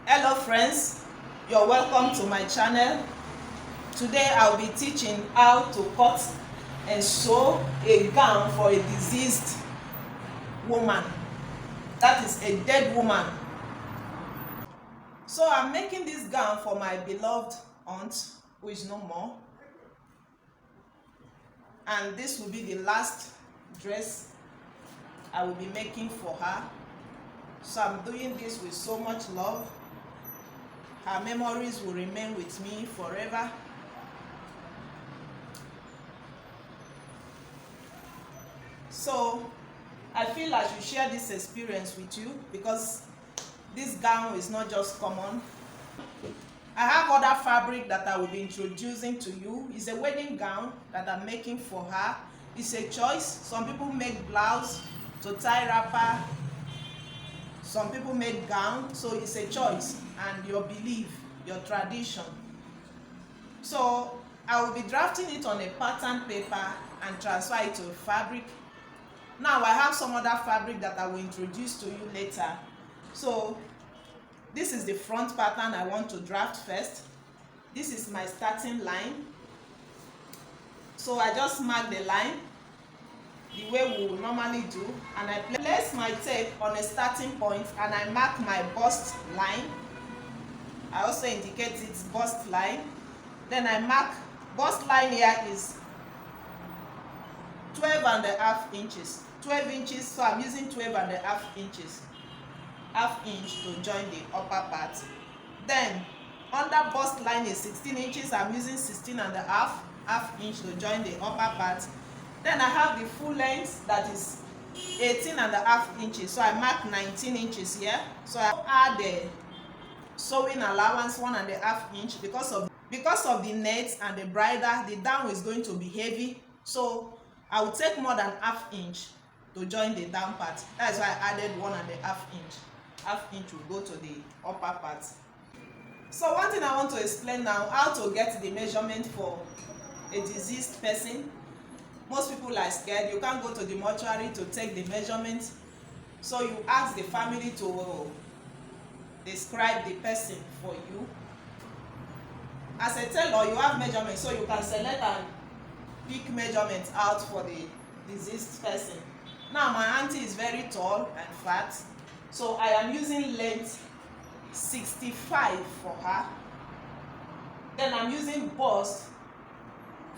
Hello friends, you're welcome to my channel. Today I'll be teaching how to cut and sew a gown for a deceased woman, that is a dead woman. So I'm making this gown for my beloved aunt who is no more, and this will be the last dress I will be making for her. So I'm doing this with so much love. Her memories will remain with me forever. So I feel I should share this experience with you because this gown is not just common. I have other fabric that I will be introducing to you. It's a wedding gown that I'm making for her. It's a choice. Some people make blouse to tie wrapper. Some people make gown, so it's a choice and your belief, your tradition. So I will be drafting it on a pattern paper and transfer it to fabric. Now I have some other fabric that I will introduce to you later. So this is the front pattern I want to draft first. This is my starting line. So I just mark the line the way we will normally do, and I place my tape on a starting point and I mark my bust line. I also indicate its bust line. Then I mark bust line here is 12.5 inches. 12 inches, so I'm using 12.5 inches. Half inch to join the upper part. Then under bust line is 16 inches. I'm using 16.5 half inch to join the upper part. Then I have the full length that is 18.5 inches. So I mark 19 inches here. So I add the sewing allowance 1.5 inch because of the net and the bridle. The down is going to be heavy, so I will take more than half inch to join the down part. That's why I added 1.5 inch. Half inch will go to the upper part. So one thing I want to explain now, how to get the measurement for a deceased person. Most people are scared. You can't go to the mortuary to take the measurement, so you ask the family to describe the person for you. As a tailor, you have measurements, so you can select and pick measurements out for the deceased person. Now my auntie is very tall and fat, so I am using length 65 for her. Then I'm using bust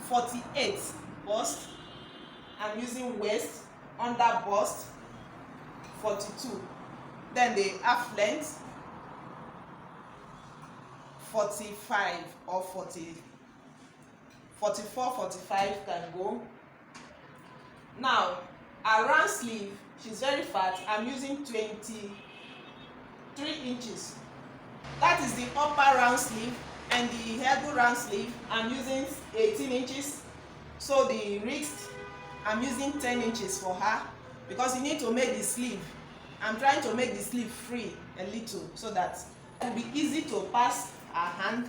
48 bust. I'm using waist under bust 42. Then the half length 45 or 40, 44, 45 can go. Now around sleeve, she's very fat. I'm using 23 inches. That is the upper round sleeve, and the elbow round sleeve I'm using 18 inches. So the wrist I'm using 10 inches for her because you need to make the sleeve. I'm trying to make the sleeve free a little so that it will be easy to pass her hand.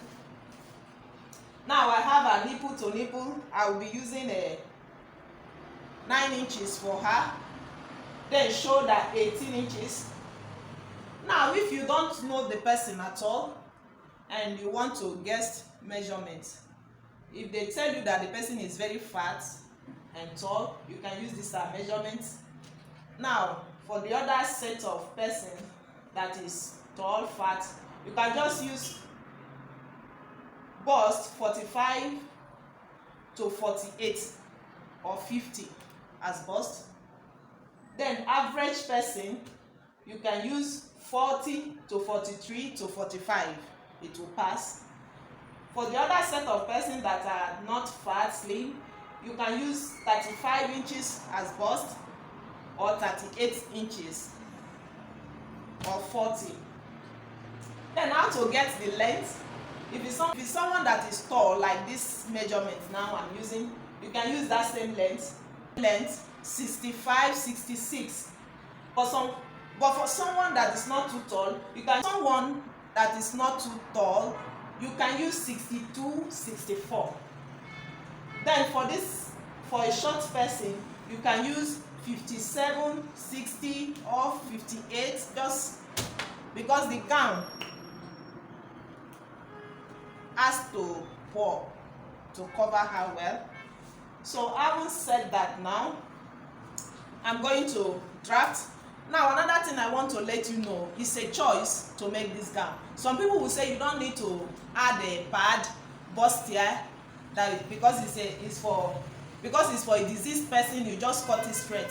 Now I have a nipple to nipple. I will be using a 9 inches for her. Then shoulder 18 inches. Now if you don't know the person at all and you want to guess measurements, if they tell you that the person is very fat and tall, you can use this as measurements. Now for the other set of person that is tall, fat, you can just use bust 45 to 48 or 50 as bust. Then average person, you can use 40 to 43 to 45. It will pass. For the other set of person that are not fat, slim, you can use 35 inches as bust or 38 inches or 40. Then how to get the length? If it's someone that is tall, like this measurement now I'm using, you can use that same length 65, 66. But for someone that is not too tall, you can use 62, 64. Then for a short person, you can use 57, 60 or 58, just because the gown has to pour to cover her well. So having said that, now I'm going to draft. Now another thing I want to let you know is a choice to make this gown. Some people will say you don't need to add a pad bustier, that because it's for a diseased person, you just cut it straight.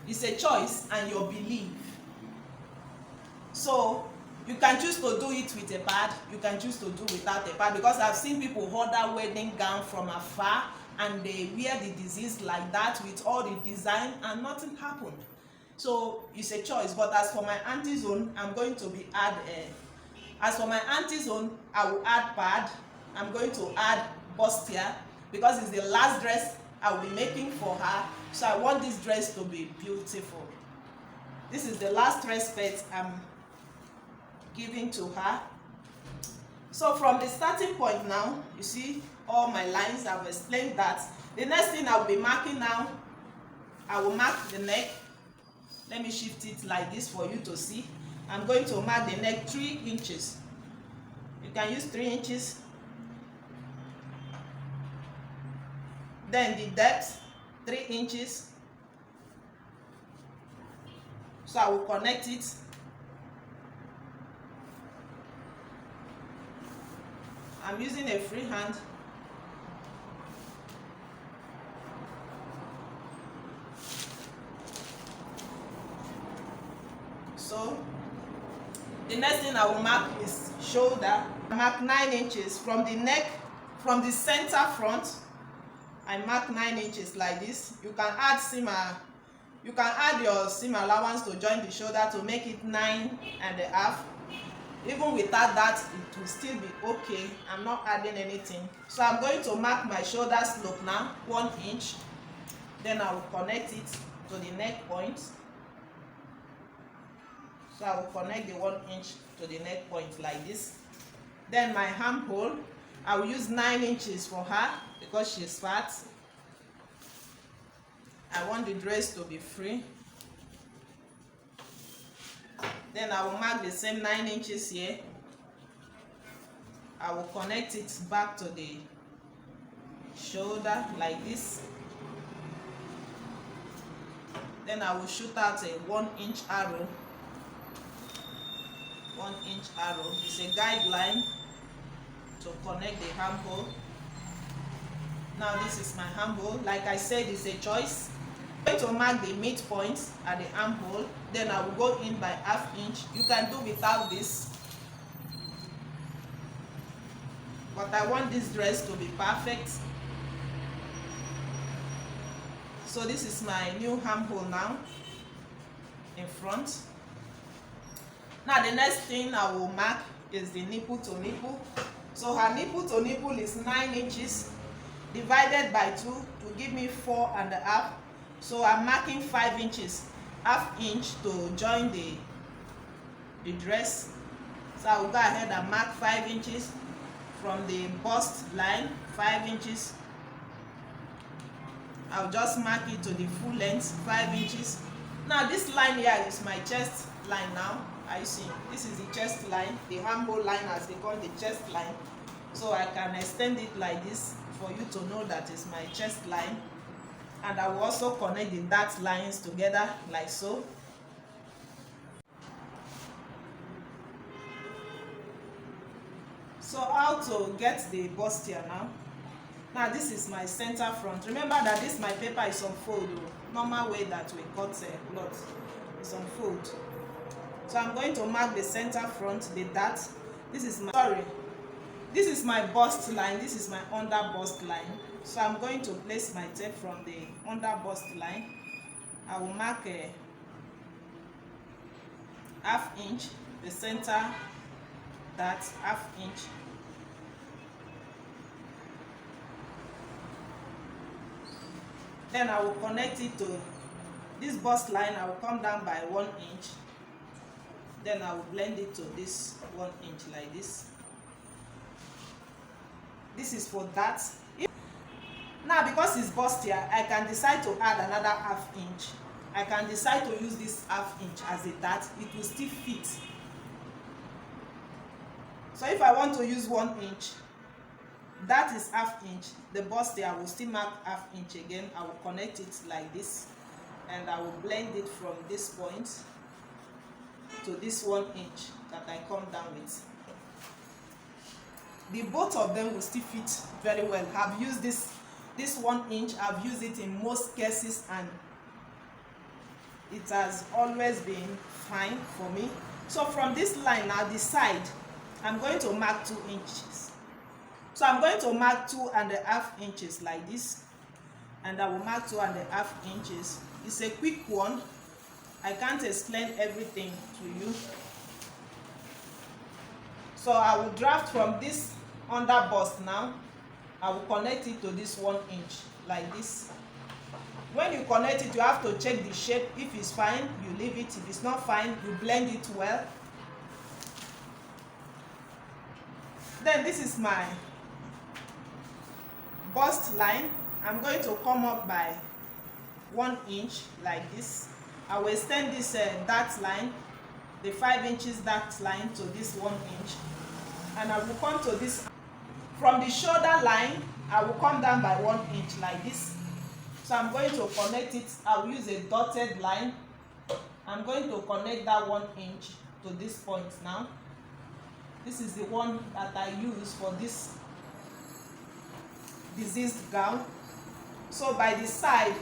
It's a choice and your belief. So you can choose to do it with a pad, you can choose to do without a pad, because I've seen people order wedding gown from afar and they wear the disease like that with all the design and nothing happened. So it's a choice. But as for my auntie's own, I'm going to be I will add pad. I'm going to add bustier because it's the last dress I will be making for her. So I want this dress to be beautiful. This is the last dress set I'm giving to her. So from the starting point now, you see all my lines. I've explained that. The next thing I will be marking now, I will mark the neck. Let me shift it like this for you to see. I'm going to mark the neck 3 inches. You can use 3 inches. Then the depth 3 inches. So I will connect it. I'm using a free hand. So the next thing I will mark is shoulder. I mark 9 inches from the neck, from the center front. I mark 9 inches like this. You can add seam, you can add your seam allowance to join the shoulder to make it 9.5. Even without that, it will still be okay. I'm not adding anything. So I'm going to mark my shoulder slope now, 1 inch. Then I will connect it to the neck point. So I will connect the 1 inch to the neck point like this. Then my armhole, I will use 9 inches for her because she's fat. I want the dress to be free. Then I will mark the same 9 inches here. I will connect it back to the shoulder like this. Then I will shoot out a 1 inch arrow. 1 inch arrow is a guideline to connect the armhole. Now this is my armhole. Like I said, it's a choice. I'm going to mark the midpoint at the armhole. Then I will go in by 1/2 inch. You can do without this, but I want this dress to be perfect. So this is my new armhole now in front. Now the next thing I will mark is the nipple to nipple. So her nipple to nipple is 9 inches divided by 2 to give me 4.5. So I'm marking 5 inches, 1/2 inch to join the dress. So I will go ahead and mark 5 inches from the bust line, 5 inches. I'll just mark it to the full length, 5 inches. Now this line here is my chest line now. I see this is the chest line, the armhole line as they call the chest line. So I can extend it like this for you to know that it's my chest line. And I will also connect the dart lines together like so. So how to get the bustier now? Now this is my center front. Remember that this my paper is on fold. Normal way that we cut cloth is on fold. So I'm going to mark the center front, the dart. This is my bust line. This is my under bust line. So I'm going to place my tape from the under bust line. I will mark a 1/2 inch, the center dart, 1/2 inch. Then I will connect it to this bust line. I will come down by 1 inch. Then I will blend it to this 1 inch like this. This is for that. Now because it's bustier, I can decide to add another 1/2 inch. I can decide to use this 1/2 inch as a dart. It will still fit. So if I want to use 1 inch, that is half inch. The bust here I will still mark half inch again. I will connect it like this, and I will blend it from this point to this 1 inch that I come down with. The both of them will still fit very well. I've used this 1 inch. I've used it in most cases, and it has always been fine for me. So from this line now, the side, I'm going to mark 2 inches. So I'm going to mark 2.5 inches like this, and I will mark 2.5 inches. It's a quick one. I can't explain everything to you. So I will draft from this under bust now. I will connect it to this 1 inch like this. When you connect it, you have to check the shape. If it's fine, you leave it. If it's not fine, you blend it well. Then this is my bust line. I'm going to come up by 1 inch like this. I will extend this dart line, the 5 inches dart line, to this 1 inch, and I will come to this. From the shoulder line, I will come down by 1 inch like this. So I'm going to connect it. I will use a dotted line. I'm going to connect that 1 inch to this point now. This is the one that I use for this diseased gown. So by the side,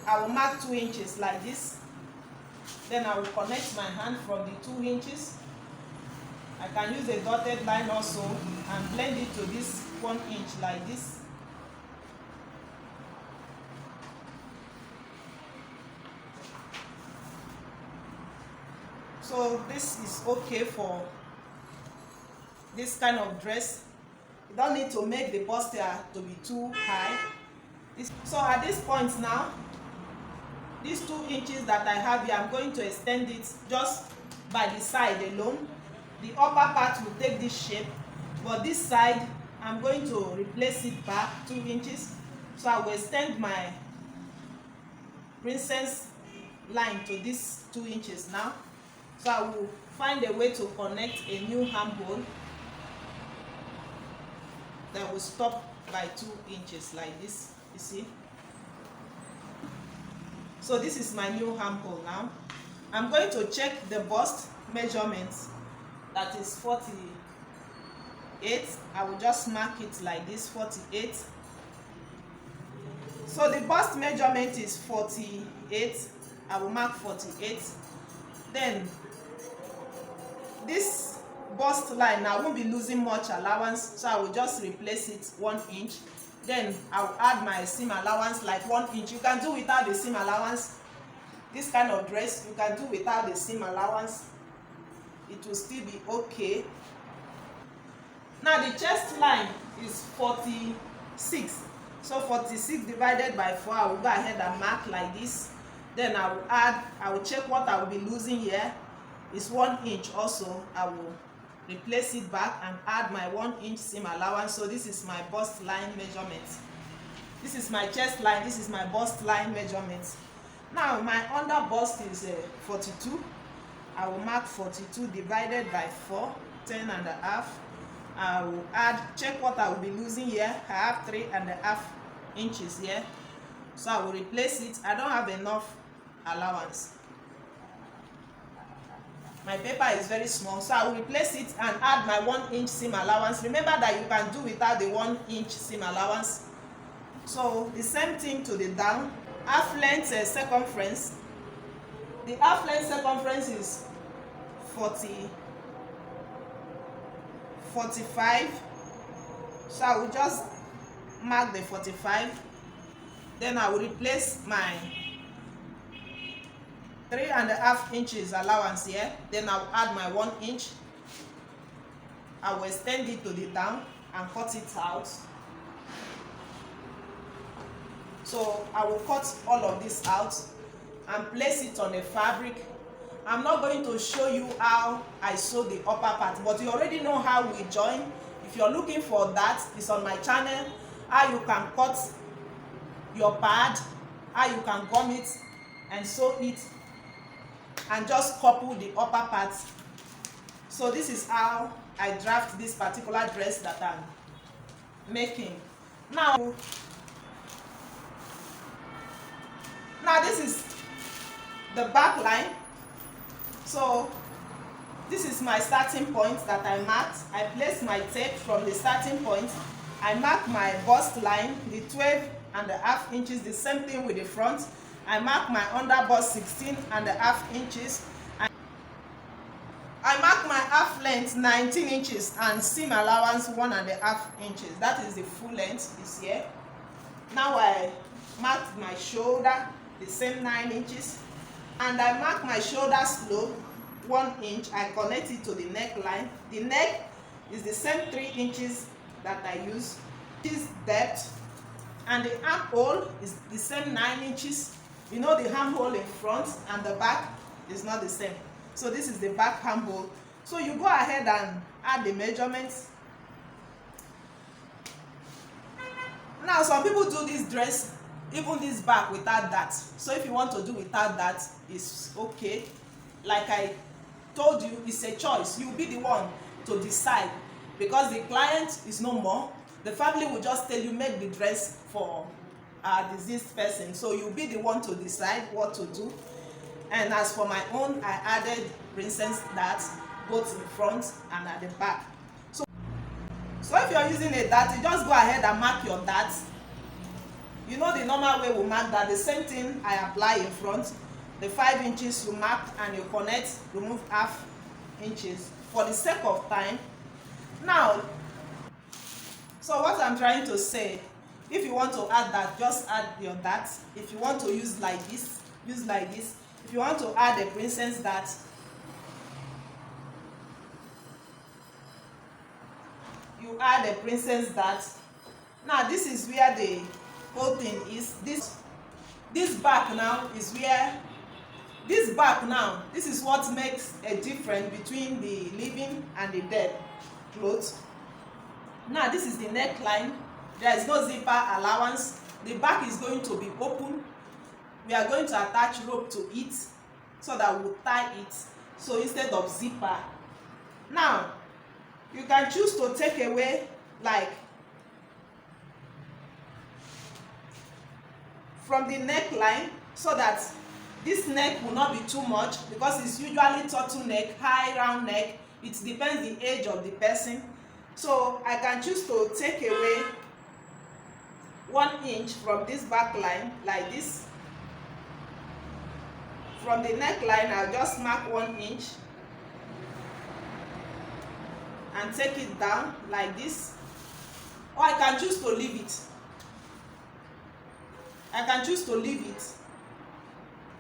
I will mark 2 inches like this. Then I will connect my hand from the 2 inches. I can use a dotted line also and blend it to this 1 inch like this. So this is okay for this kind of dress. You don't need to make the bustier to be too high. So at this point now, these 2 inches that I have here, I'm going to extend it just by the side alone. The upper part will take this shape, but this side, I'm going to replace it back 2 inches. So I will extend my princess line to this 2 inches now. So I will find a way to connect a new armhole that will stop by 2 inches like this, you see. So this is my new armhole now. I'm going to check the bust measurements. That is 48. I will just mark it like this, 48. So the bust measurement is 48. I will mark 48. Then this bust line, I won't be losing much allowance, so I will just replace it 1 inch. Then I will add my seam allowance like 1 inch. You can do without the seam allowance. This kind of dress, you can do without the seam allowance. It will still be okay. Now the chest line is 46. So 46 divided by 4, I will go ahead and mark like this. Then I will check what I will be losing here. It's 1 inch also. I will replace it back and add my 1 inch seam allowance. So this is my bust line measurement. This is my chest line. This is my bust line measurement. Now my under bust is 42. I will mark 42 divided by 4, 10.5. I will check what I will be losing here. I have 3.5 inches here. So I will replace it. I don't have enough allowance. My paper is very small, so I will replace it and add my 1 inch seam allowance. Remember that you can do without the 1 inch seam allowance. So the same thing to the down. Half length circumference. The half length circumference is 45. So I will just mark the 45. Then I will replace my 3.5 inches allowance here. Then I will add my 1 inch. I will extend it to the down and cut it out. So I will cut all of this out and place it on a fabric. I'm not going to show you how I sew the upper part, but you already know how we join. If you're looking for that, it's on my channel. How you can cut your pad, how you can gum it and sew it and just couple the upper part. So this is how I draft this particular dress that I'm making. Now this is the back line. So this is my starting point that I marked. I place my tape from the starting point. I mark my bust line, the 12.5 inches, the same thing with the front. I mark my under bust 16.5 inches. I mark my half length 19 inches and seam allowance 1.5 inches. That is the full length is here. Now I mark my shoulder, the same 9 inches, and I mark my shoulder slope 1 inch. I connect it to the neckline. The neck is the same 3 inches that I use. This depth, and the armhole is the same 9 inches. You know, the armhole in front and the back is not the same. So this is the back armhole. So you go ahead and add the measurements. Now some people do this dress, even this back, without that. So if you want to do without that, it's okay. Like I told you, it's a choice. You'll be the one to decide, because the client is no more. The family will just tell you, make the dress for a deceased person. So you'll be the one to decide what to do. And as for my own, I added princess darts both in front and at the back. So if you're using a dart, you just go ahead and mark your darts. You know the normal way we mark that. The same thing I apply in front. The 5 inches you mark and you connect, remove half inches for the sake of time. Now, so what I'm trying to say, if you want to add that, just add your dart. If you want to use like this, use like this. If you want to add a princess dart, you add a princess dart. Now this is where the whole thing is. This back now is where, this back now, this is what makes a difference between the living and the dead clothes. Now this is the neckline. There is no zipper allowance. The back is going to be open. We are going to attach rope to it so that we'll tie it. So instead of zipper. Now, you can choose to take away like from the neckline, so that this neck will not be too much, because it's usually turtleneck, high round neck. It depends the age of the person. So I can choose to take away 1 inch from this back line like this. From the neckline, I'll just mark 1 inch and take it down like this. Or I can choose to leave it. I can choose to leave it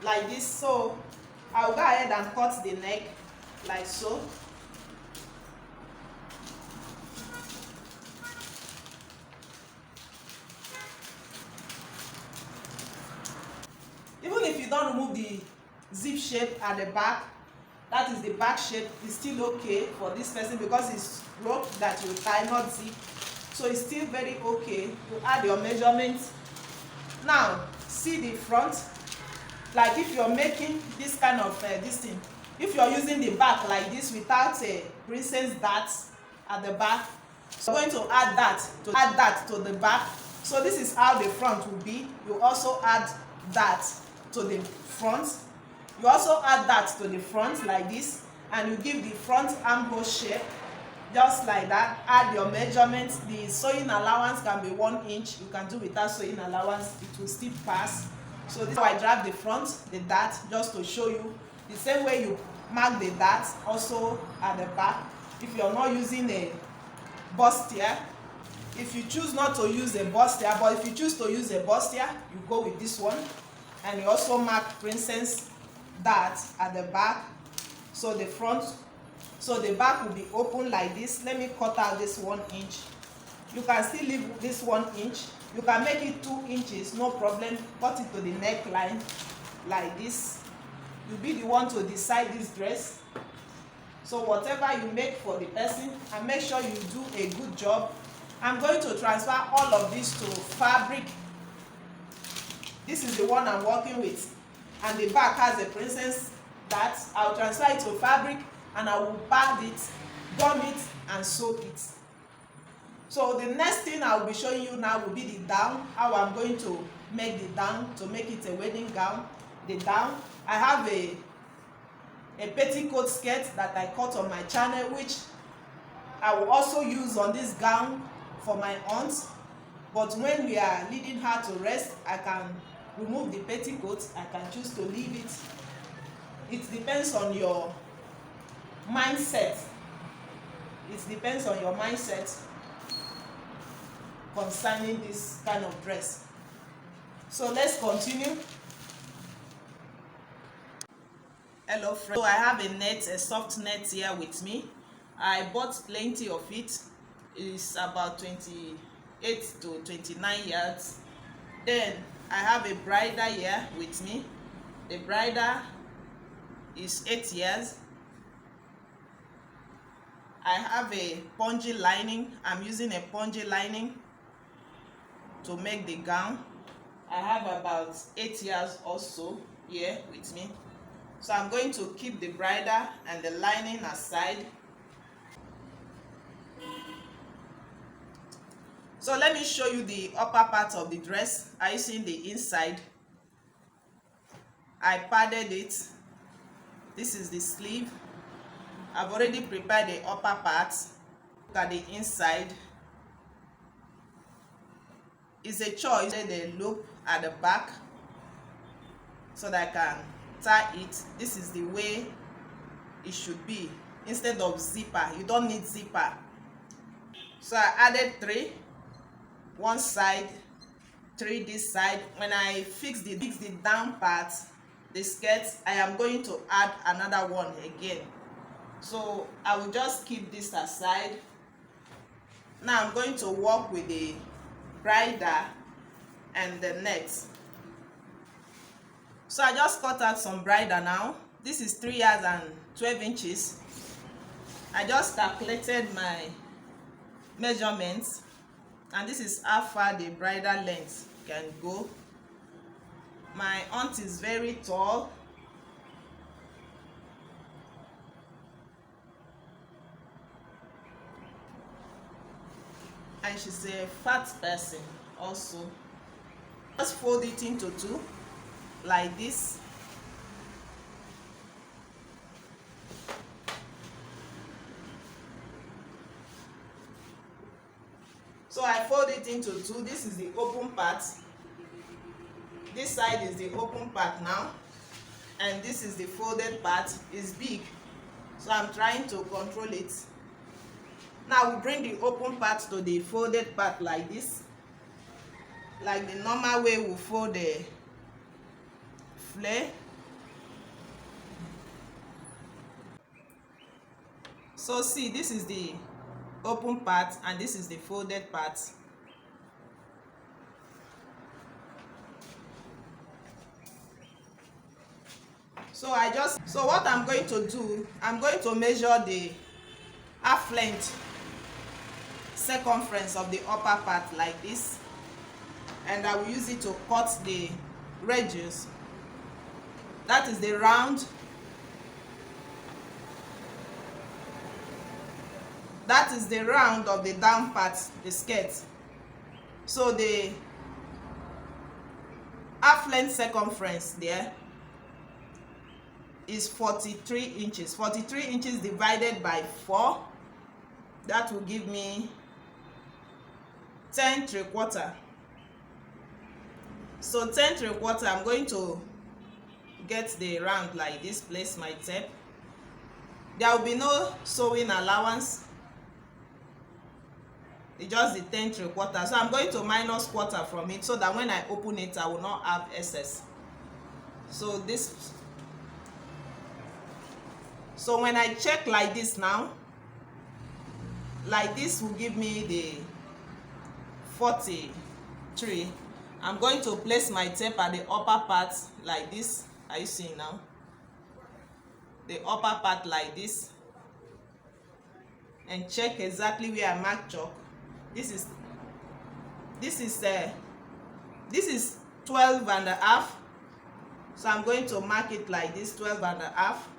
like this. So I'll go ahead and cut the neck like so. Even if you don't remove the zip shape at the back, that is the back shape, is still okay for this person, because it's rope that you tie, not zip. So it's still very okay. You add your measurements. Now see the front. Like if you're making this kind of this thing, if you're using the back like this without a princess dart at the back, so I'm going to add that to the back. So this is how the front will be. You also add that to the front. You also add that to the front like this, and you give the front armhole shape just like that. Add your measurements. The sewing allowance can be 1 inch. You can do without sewing allowance, it will still pass. So this is how I drag the front, the dart, just to show you the same way you mark the dart also at the back. If you're not using a bustier, if you choose not to use a bustier, but if you choose to use a bustier, you go with this one. And you also mark princess dart at the back. So the front, so the back will be open like this. Let me cut out this 1 inch. You can still leave this 1 inch. You can make it 2 inches, no problem. Cut it to the neckline like this. You'll be the one to decide this dress. So whatever you make for the person, and make sure you do a good job. I'm going to transfer all of this to fabric. This is the one I'm working with, and the back has a princess dart. I'll transfer it to fabric and I will pad it, gum it, and sew it. So the next thing I will be showing you now will be the down, how I'm going to make the down to make it a wedding gown. The down, I have a petticoat skirt that I cut on my channel, which I will also use on this gown for my aunt. But when we are leading her to rest, I can remove the petticoat. I can choose to leave it. It depends on your mindset. It depends on your mindset concerning this kind of dress. So let's continue. Hello friends. So I have a net, a soft net here with me. I bought plenty of it. It's about 28 to 29 yards. Then I have a bridle here with me. The bridle is 8 years. I have a pongee lining. I'm using a pongee lining to make the gown. I have about 8 years also here with me. So I'm going to keep the bridle and the lining aside. So let me show you the upper part of the dress. Are you seeing the inside? I padded it. This is the sleeve. I've already prepared the upper part. Look at the inside. It's a choice. The loop at the back so that I can tie it. This is the way it should be instead of zipper. You don't need zipper. So I added 3, one side, 3 this side. When I fix the down part, the skirt, I am going to add another one again. So I will just keep this aside. Now I'm going to work with the bridle and the net. So I just cut out some bridle now. This is 3 yards and 12 inches. I just calculated my measurements, and this is how far the bridle length can go. My aunt is very tall. And she's a fat person also. Just fold it into 2 like this. So I fold it into 2. This is the open part. This side is the open part now, and this is the folded part. It's big, so I'm trying to control it. Now we bring the open part to the folded part like this, like the normal way we fold the flare. So see, this is the open part and this is the folded part. So what I'm going to do, I'm going to measure the half length circumference of the upper part like this, and I will use it to cut the edges. That is the round. That is the round of the down part, the skirt. So the half length circumference there is 43 inches. 43 inches divided by 4, that will give me 10 3/4. So 10 3/4, I'm going to get the round like this, place my tape. There will be no sewing allowance. It's just the 10 3/4. So I'm going to minus quarter from it so that when I open it, I will not have excess. So this. So when I check like this now, like this will give me the 43. I'm going to place my tape at the upper part like this. Are you seeing now? The upper part like this, and check exactly where I mark chalk. This is 12 and a half. So I'm going to mark it like this, 12 and a half.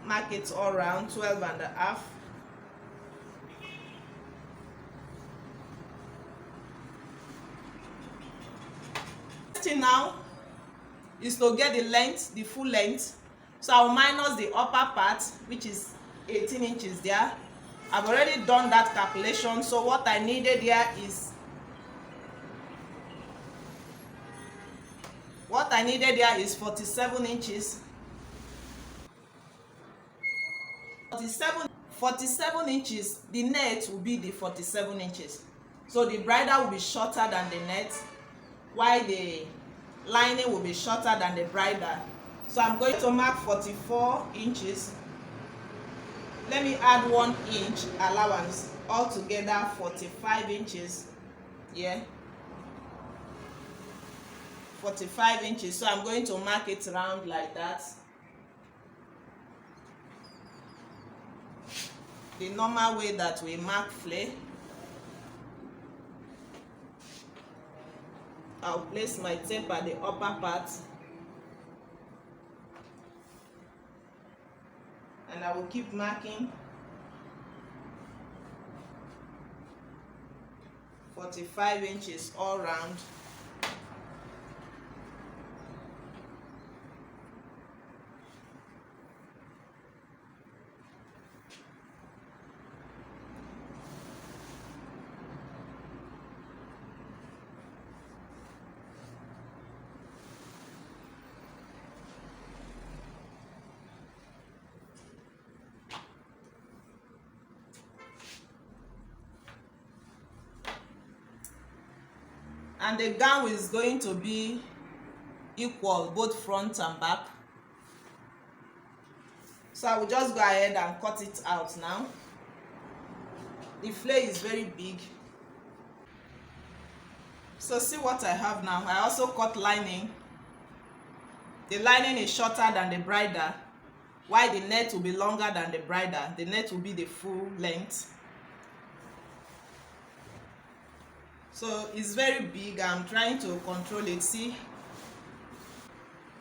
Mark it all around, 12 and a half. now is to get the length, the full length. So I'll minus the upper part, which is 18 inches there. I've already done that calculation. So what I needed here is 47 inches. 47 inches, the net will be the 47 inches. So the bridle will be shorter than the net, while the lining will be shorter than the bridle. So I'm going to mark 44 inches. Let me add 1 inch allowance, altogether 45 inches. Yeah, 45 inches. So I'm going to mark it round like that. The normal way that we mark flare. I'll place my tape at the upper part, and I will keep marking 45 inches all round. And the gown is going to be equal both front and back. So I will just go ahead and cut it out now. The flare is very big. So see what I have now. I also cut lining. The lining is shorter than the bridle, while the net will be longer than the bridle. The net will be the full length. So it's very big. I'm trying to control it, see,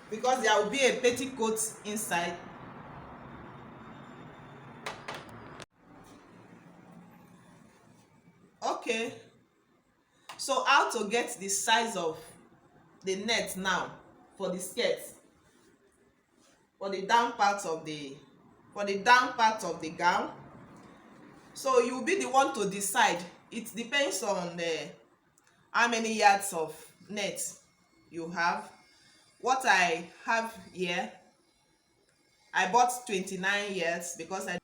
because there will be a petticoat inside. Okay, so how to get the size of the net now for the skirt, for the down part of the gown. So you'll be the one to decide. It depends on how many yards of net you have. What I have here, I bought 29 yards because I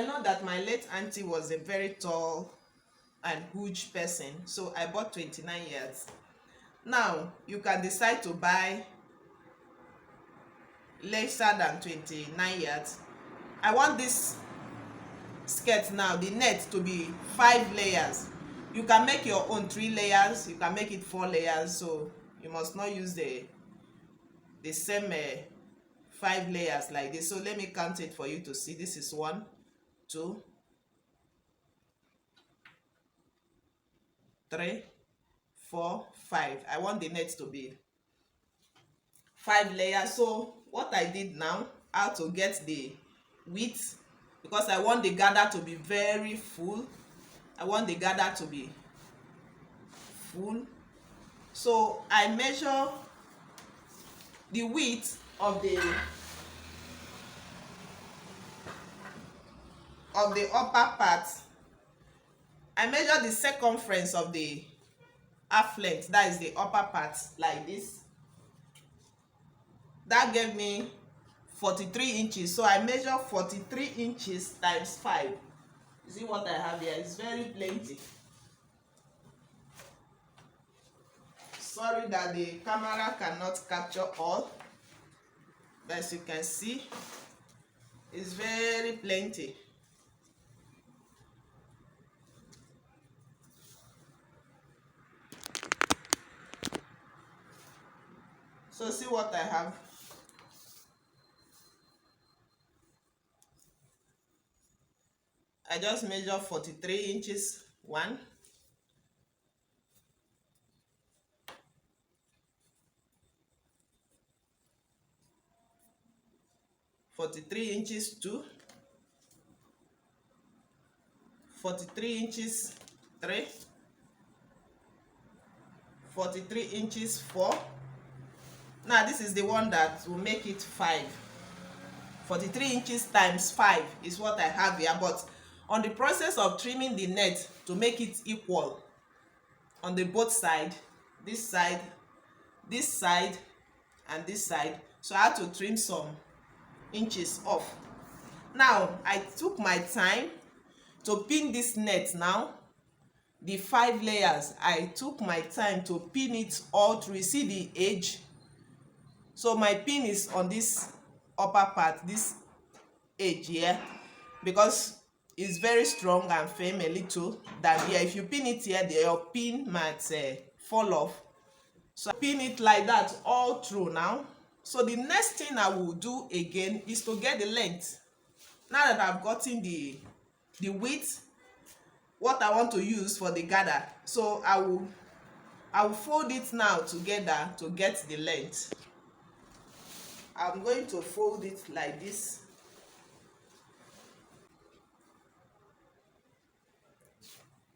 know that my late auntie was a very tall and huge person, so I bought 29 yards. Now you can decide to buy lesser than 29 yards. I want this skirt now, the net, to be 5 layers. You can make your own 3 layers, you can make it 4 layers, so you must not use the same 5 layers like this. So let me count it for you to see. This is 1, 2, 3, 4, 5. I want the net to be 5 layers. So what I did now, how to get the width, because I want the gather to be very full. I want the gather to be full. So I measure the width of the upper part. I measure the circumference of the half length, that is the upper part, like this. That gave me 43 inches. So I measure 43 inches times 5. You see what I have here? It's very plenty. Sorry that the camera cannot capture all, but as you can see, it's very plenty. So see what I have. I just measure 43 inches, 1, 43 inches, 2, 43 inches, 3, 43 inches 4. Now this is the one that will make it 5. 43 inches times 5 is what I have here, but on the process of trimming the net to make it equal on the both side, this side, this side, and this side, so I had to trim some inches off. Now I took my time to pin this net. Now the 5 layers, I took my time to pin it all through. You see the edge, so my pin is on this upper part, this edge here, because it's very strong and firm a little than here. If you pin it here, your pin might fall off. So I pin it like that all through now. So the next thing I will do again is to get the length. Now that I've gotten the width, what I want to use for the gather, so I will fold it now together to get the length. I'm going to fold it like this.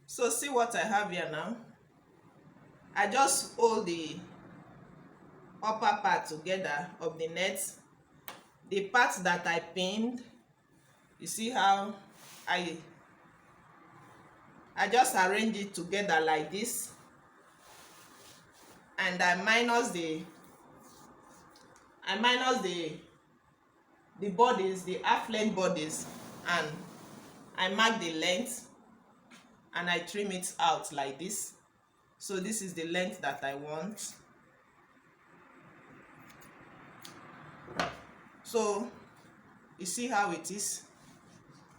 So see what I have here now. I just hold the upper part together of the net. The part that I pinned, you see how I just arrange it together like this, and I minus the bodies, the half length bodies, and I mark the length and I trim it out like this. So this is the length that I want. So you see how it is.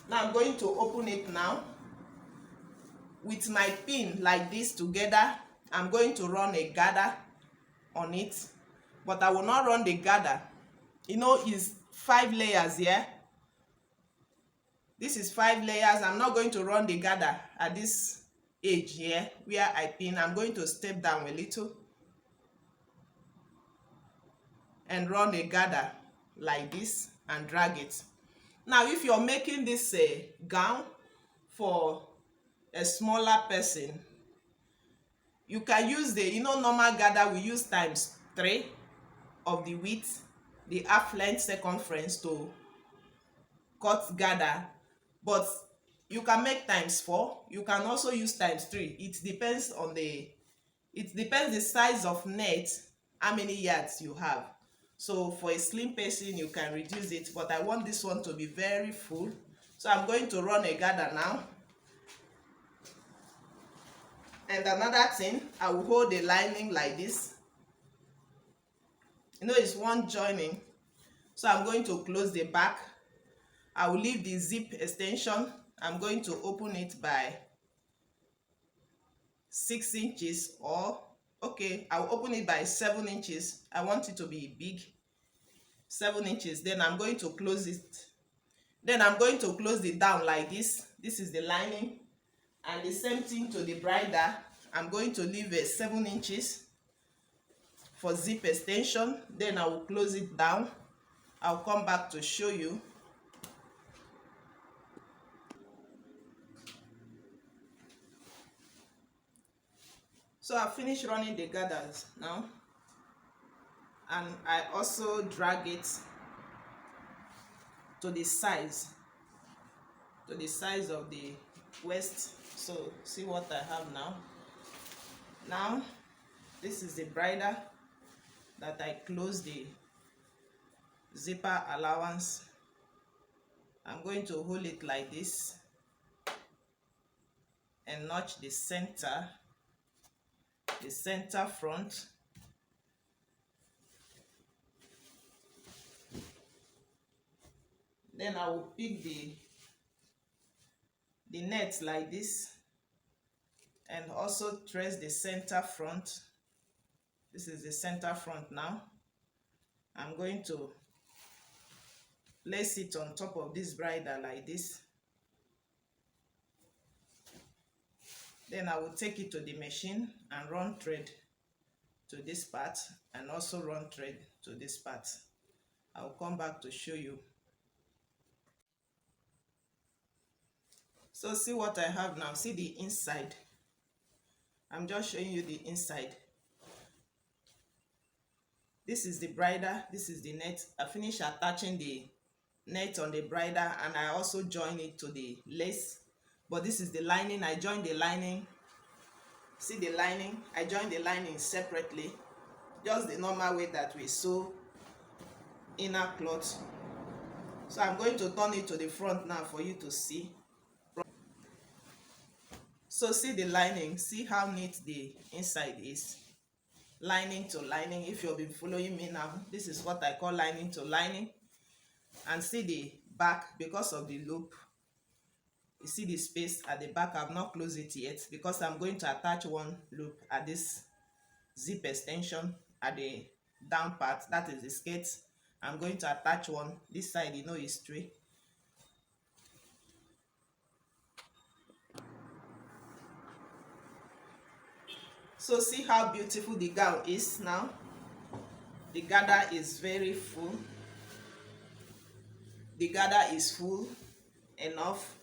Now I'm going to open it now. With my pin like this together, I'm going to run a gather on it, but I will not run the gather. You know, it's 5 layers here. This is 5 layers. I'm not going to run the gather at this edge here where I pin. I'm going to step down a little and run a gather like this and drag it. Now if you're making this gown for a smaller person, you can use the normal gather we use times 3 of the width, the half length circumference to cut gather, but you can make times 4. You can also use times 3. It depends the size of net, how many yards you have. So for a slim person you can reduce it, but I want this one to be very full, so I'm going to run a gather now. And another thing, I will hold the lining like this. It's one joining, so I'm going to close the back. I will leave the zip extension. I'm going to open it by 6 inches, or okay, I'll open it by 7 inches. I want it to be big, 7 inches. Then I'm going to close it. Then I'm going to close it down like this. This is the lining, and the same thing to the bridle. I'm going to leave 7 inches for zip extension. Then I will close it down. I'll come back to show you. So I finished running the gathers now, and I also drag it to the size of the waist. So see what I have now. Now this is the bridle that I close the zipper allowance. I'm going to hold it like this and notch the center front. Then I will pick the net like this and also trace the center front. This is the center front now. I'm going to place it on top of this bridle like this. Then I will take it to the machine and run thread to this part, and also run thread to this part. I'll come back to show you. So see what I have now. See the inside. I'm just showing you the inside. This is the bridle, this is the net. I finished attaching the net on the bridle, and I also join it to the lace. But this is the lining. I joined the lining. See the lining? I joined the lining separately, just the normal way that we sew inner cloth. So I'm going to turn it to the front now for you to see. So see the lining, see how neat the inside is. Lining to lining. If you've been following me now, this is what I call lining to lining. And see the back, because of the loop, you see the space at the back. I've not closed it yet because I'm going to attach one loop at this zip extension at the down part, that is the skirt. I'm going to attach one this side, you know, is straight. So see how beautiful the gown is now. The gather is very full. The gather is full enough.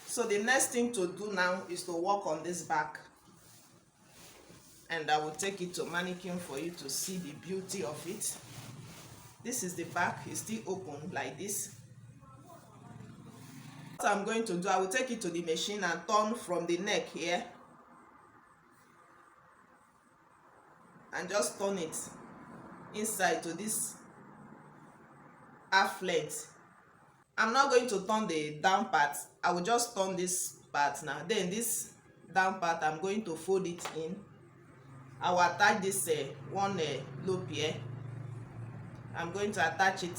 So the next thing to do now is to work on this back, and I will take it to mannequin for you to see the beauty of it. This is the back, it's still open like this. What I'm going to do, I will take it to the machine and turn from the neck here and just turn it inside to this half length. I'm not going to turn the down part. I will just turn this part now. Then this down part, I'm going to fold it in. I will attach this one loop here. I'm going to attach it.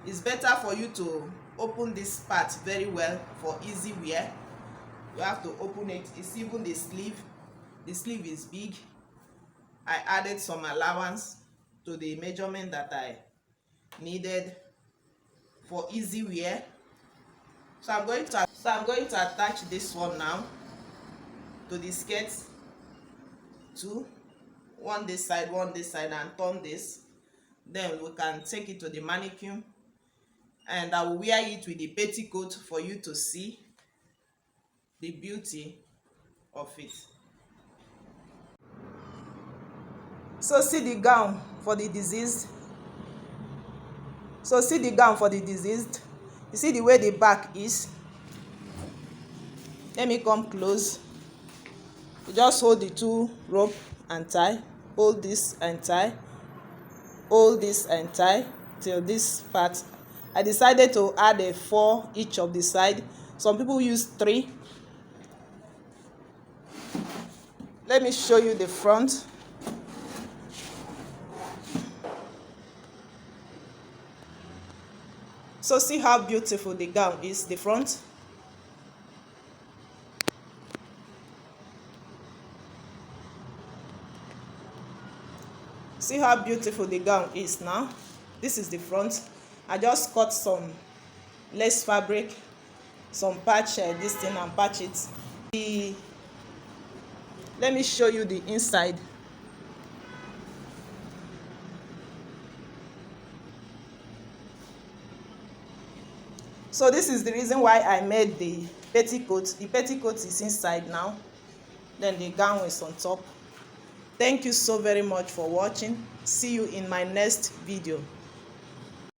It's better for you to open this part very well for easy wear. You have to open it. It's even the sleeve. The sleeve is big. I added some allowance to the measurement that I needed for easy wear. So I'm going to attach this one now to the skirt. Two, one this side, and turn this. Then we can take it to the mannequin, and I will wear it with the petticoat for you to see the beauty of it. So see the gown for the deceased. You see the way the back is. Let me come close. You just hold the two rope and tie. Hold this and tie. Hold this and tie till this part. I decided to add a 4 each of the side. Some people use 3. Let me show you the front. So see how beautiful the gown is, the front. See how beautiful the gown is now. This is the front. I just cut some lace fabric, some patch this thing, and patch it. Let me show you the inside. So this is the reason why I made the petticoat. The petticoat is inside now. Then the gown is on top. Thank you so very much for watching. See you in my next video.